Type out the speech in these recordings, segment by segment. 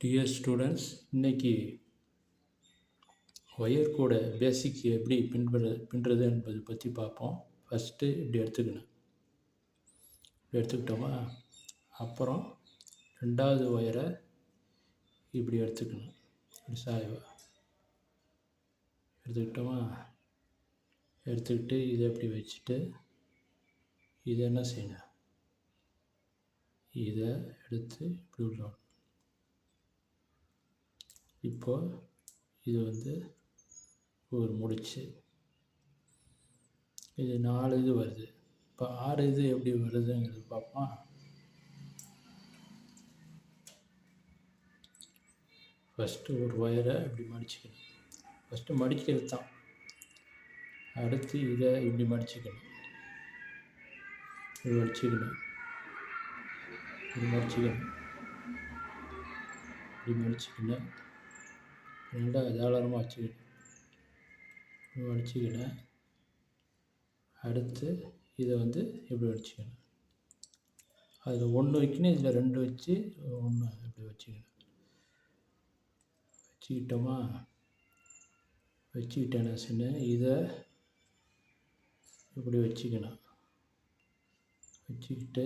Dear students, இன்னைக்கு wire கூட பேசிக் எப்படி பின்னுறது என்பது பற்றி பார்ப்போம். ஃபஸ்ட்டு இப்படி எடுத்துக்கிட்டோமா, அப்புறம் ரெண்டாவது ஒயரை இப்படி எடுத்துக்கணும். இப்படி சாய்வா எடுத்துக்கிட்டோமா, எடுத்துக்கிட்டு இதை அப்படி வச்சுட்டு இதை என்ன செய்யணும், இதை எடுத்து இப்படி விடணும். இப்போது இது ஒரு முடிச்சு, இது 4 இது வருது. இப்போ 6 இது எப்படி வருதுங்கிறது பார்ப்போம். ஃபஸ்ட்டு ஒரு ஒயரை இப்படி மடிச்சுக்கணும். ஃபஸ்ட்டு மடிக்கிறது தான். அடுத்து இதை இப்படி மடிச்சுக்கணும். இப்படி மடிச்சுக்கணும். நல்லா தாராளமாக வச்சுக்கினேன். அடுத்து இதை இப்படி வச்சுக்கணும். அதில் 1 வைக்கணும், இதில் 2 வச்சு 1 இப்படி வச்சுக்கிட்டோமா. வச்சுக்கிட்டேன்னா சொன்னேன், இதை இப்படி வச்சுக்கணும். வச்சுக்கிட்டு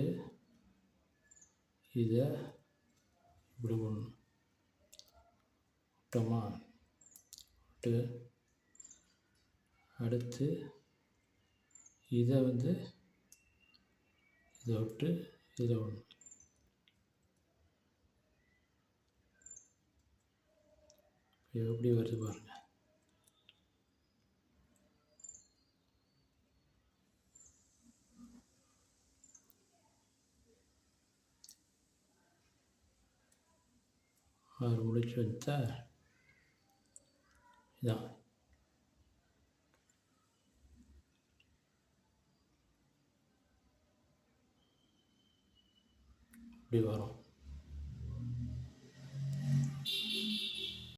இதை இப்படி விட்டோமா. விட்டு அடுத்து இதை இதை விட்டு இதில் விடணும். எப்படி வருது பாருங்கள். அது முடிச்சு வச்சா இதான் இப்படி வரும்.